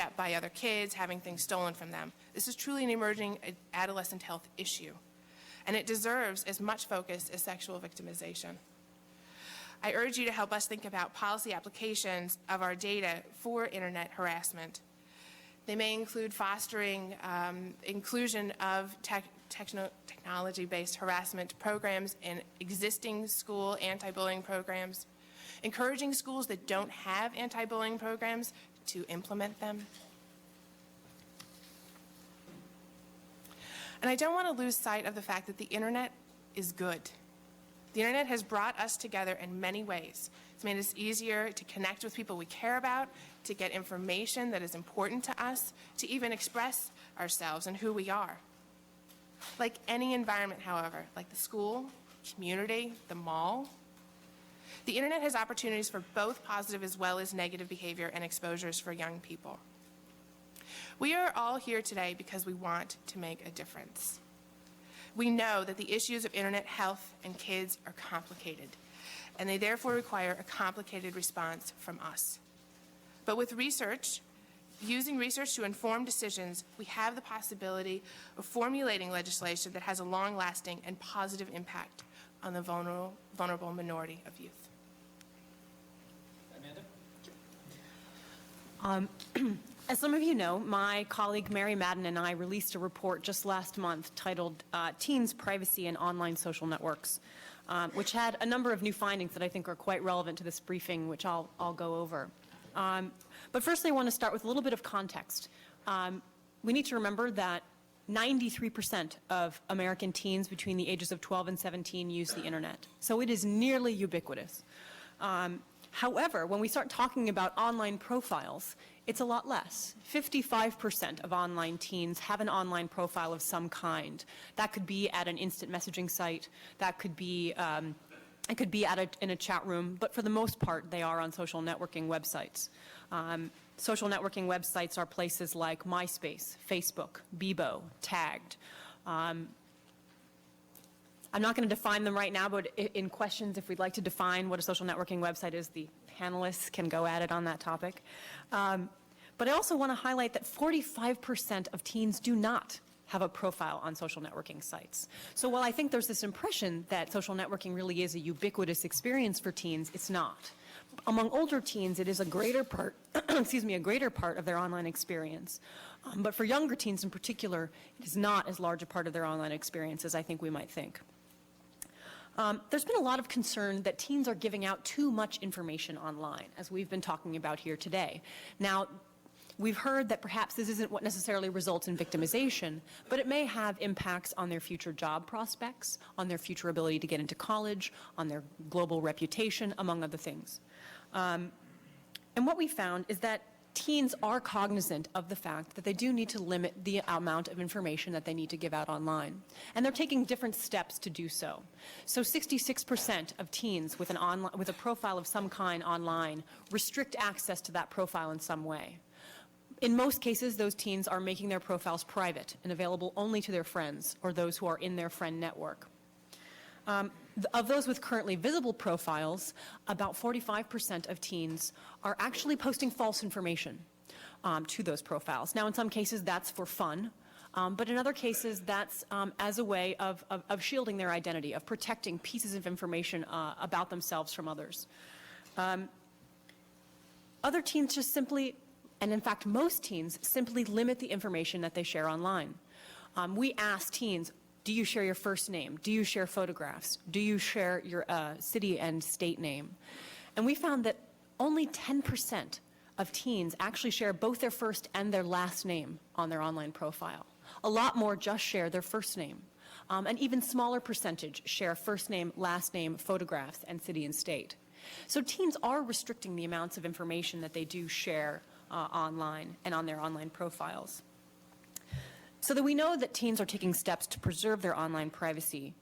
up by other kids, having things stolen from them. This is truly an emerging adolescent health issue, and it deserves as much focus as sexual victimization. I urge you to help us think about policy applications of our data for internet harassment. They may include fostering inclusion of technology-based harassment programs in existing school anti-bullying programs, encouraging schools that don't have anti-bullying programs to implement them. And I don't want to lose sight of the fact that the internet is good. The internet has brought us together in many ways. It's made us easier to connect with people we care about, to get information that is important to us, to even express ourselves and who we are. Like any environment, however, like the school, community, the mall, the internet has opportunities for both positive as well as negative behavior and exposures for young people. We are all here today because we want to make a difference. We know that the issues of internet health and kids are complicated, and they therefore require a complicated response from us. But with research, using research to inform decisions, we have the possibility of formulating legislation that has a long-lasting and positive impact on the vulnerable minority of youth. Amanda? As some of you know, my colleague Mary Madden and I released a report just last month titled Teens, Privacy, and Online Social Networks, which had a number of new findings that I think are quite relevant to this briefing, which I'll go over. But firstly, I want to start with a little bit of context. We need to remember that 93% of American teens between the ages of 12 and 17 use the internet. So it is nearly ubiquitous. However, when we start talking about online profiles, it's a lot less. 55% of online teens have an online profile of some kind. That could be at an instant messaging site. That could be it could be in a chat room, but for the most part, they are on social networking websites. Social networking websites are places like MySpace, Facebook, Bebo, Tagged. I'm not going to define them right now, but in questions, if we'd like to define what a social networking website is, the panelists can go at it on that topic. But I also want to highlight that 45% of teens do not have a profile on social networking sites. So while I think there's this impression that social networking really is a ubiquitous experience for teens, it's not. Among older teens, it is a greater part, a greater part of their online experience. But for younger teens in particular, it is not as large a part of their online experience as I think we might think. There's been a lot of concern that teens are giving out too much information online, as we've been talking about here today. Now, we've heard that perhaps this isn't what necessarily results in victimization, but it may have impacts on their future job prospects, on their future ability to get into college, on their global reputation, among other things. And what we found is that teens are cognizant of the fact that they do need to limit the amount of information that they need to give out online. And they're taking different steps to do so. So 66% of teens with a profile of some kind online restrict access to that profile in some way. In most cases, those teens are making their profiles private and available only to their friends or those who are in their friend network. Of those with currently visible profiles, about 45% of teens are actually posting false information to those profiles. Now, in some cases, that's for fun, but in other cases, that's as a way of shielding their identity, of protecting pieces of information about themselves from others. Other teens just simply, and in fact, most teens simply limit the information that they share online. We ask teens, do you share your first name? Do you share photographs? Do you share your city and state name? And we found that only 10% of teens actually share both their first and their last name on their online profile. A lot more just share their first name. An even smaller percentage share first name, last name, photographs, and city and state. So teens are restricting the amounts of information that they do share online and on their online profiles. So that we know that teens are taking steps to preserve their online privacy,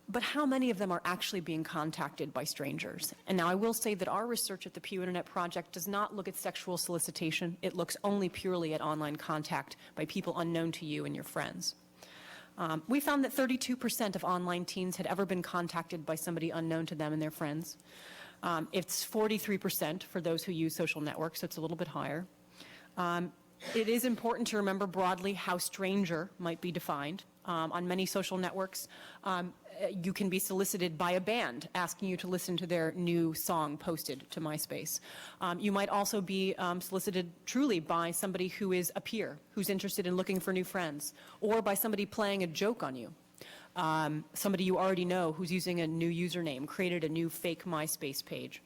but how many of them are actually being contacted by strangers? And now I will say that our research at the Pew Internet Project does not look at sexual solicitation. It looks only purely at online contact by people unknown to you and your friends. We found that 32% of online teens had ever been contacted by somebody unknown to them and their friends. It's 43% for those who use social networks, so it's a little bit higher. It is important to remember broadly how stranger might be defined. On many social networks, you can be solicited by a band asking you to listen to their new song posted to MySpace. You might also be solicited truly by somebody who is a peer, who's interested in looking for new friends, or by somebody playing a joke on you. Somebody you already know who's using a new username, created a new fake MySpace page.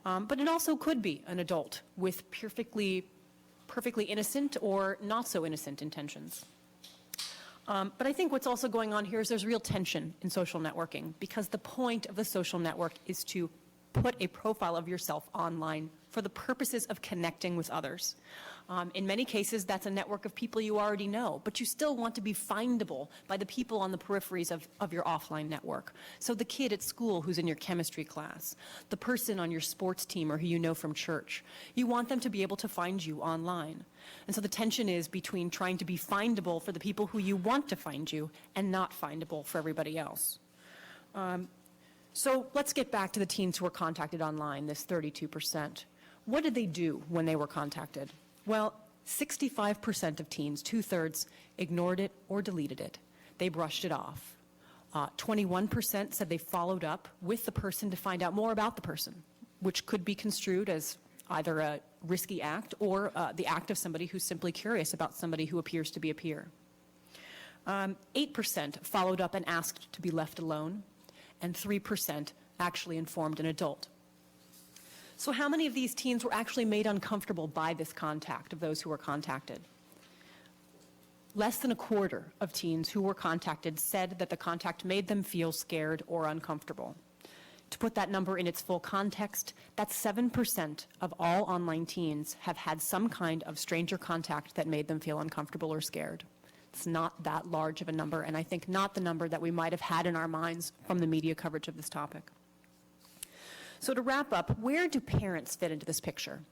But it also could be an adult with perfectly innocent or not so innocent intentions. But I think what's also going on here is there's real tension in social networking, because the point of the social network is to put a profile of yourself online for the purposes of connecting with others. In many cases, that's a network of people you already know, but you still want to be findable by the people on the peripheries of your offline network. So the kid at school who's in your chemistry class, the person on your sports team or who you know from church, you want them to be able to find you online. And so the tension is between trying to be findable for the people who you want to find you and not findable for everybody else. So let's get back to the teens who were contacted online, this 32%. What did they do when they were contacted? Well, 65% of teens, 2/3, ignored it or deleted it. They brushed it off. 21% said they followed up with the person to find out more about the person, which could be construed as either a risky act or the act of somebody who's simply curious about somebody who appears to be a peer. 8% followed up and asked to be left alone, and 3% actually informed an adult. So how many of these teens were actually made uncomfortable by this contact of those who were contacted? Less than a quarter of teens who were contacted said that the contact made them feel scared or uncomfortable. To put that number in its full context, that's 7% of all online teens have had some kind of stranger contact that made them feel uncomfortable or scared. It's not that large of a number, and I think not the number that we might have had in our minds from the media coverage of this topic. So to wrap up, where do parents fit into this picture?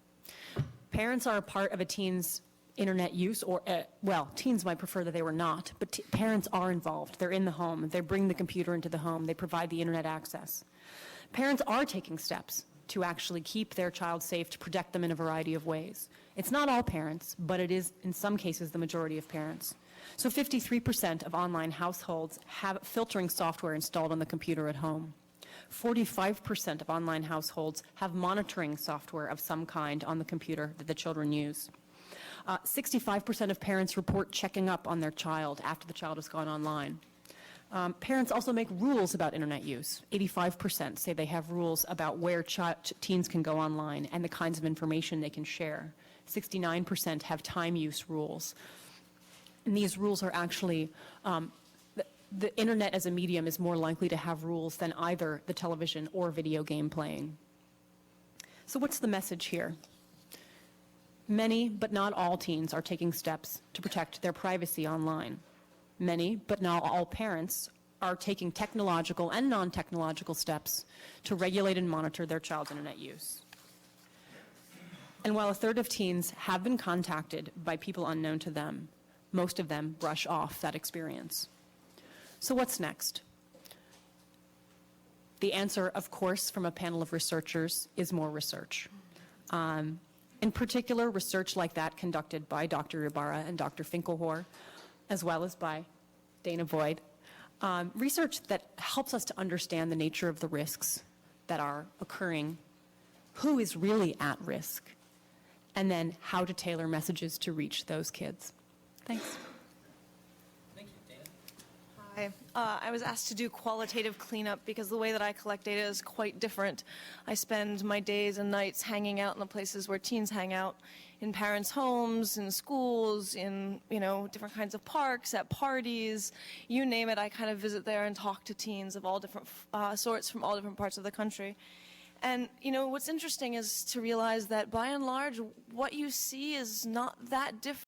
Parents are a part of a teen's internet use, or, well, teens might prefer that they were not, but parents are involved. They're in the home. They bring the computer into the home. They provide the internet access. Parents are taking steps to actually keep their child safe, to protect them in a variety of ways. It's not all parents, but it is, in some cases, the majority of parents. So 53% of online households have filtering software installed on the computer at home. 45% of online households have monitoring software of some kind on the computer that the children use. 65% of parents report checking up on their child after the child has gone online. Parents also make rules about internet use. 85% say they have rules about where teens can go online and the kinds of information they can share. 69% have time use rules. And these rules are actually, the internet as a medium is more likely to have rules than either the television or video game playing. So what's the message here? Many, but not all teens are taking steps to protect their privacy online. Many, but not all parents are taking technological and non-technological steps to regulate and monitor their child's internet use. And while a third of teens have been contacted by people unknown to them, most of them brush off that experience. So what's next? The answer, of course, from a panel of researchers is more research. In particular, research like that conducted by Dr. Ibarra and Dr. Finkelhor, as well as by Dana Boyd. Research that helps us to understand the nature of the risks that are occurring, who is really at risk, and then how to tailor messages to reach those kids. Thanks. Thank you, Dana. Hi. I was asked to do qualitative cleanup because the way that I collect data is quite different. I spend my days and nights hanging out in the places where teens hang out, in parents' homes, in schools, in, different kinds of parks, at parties, you name it. I kind of visit there and talk to teens of all different sorts from all different parts of the country. And, what's interesting is to realize that by and large, what you see is not that different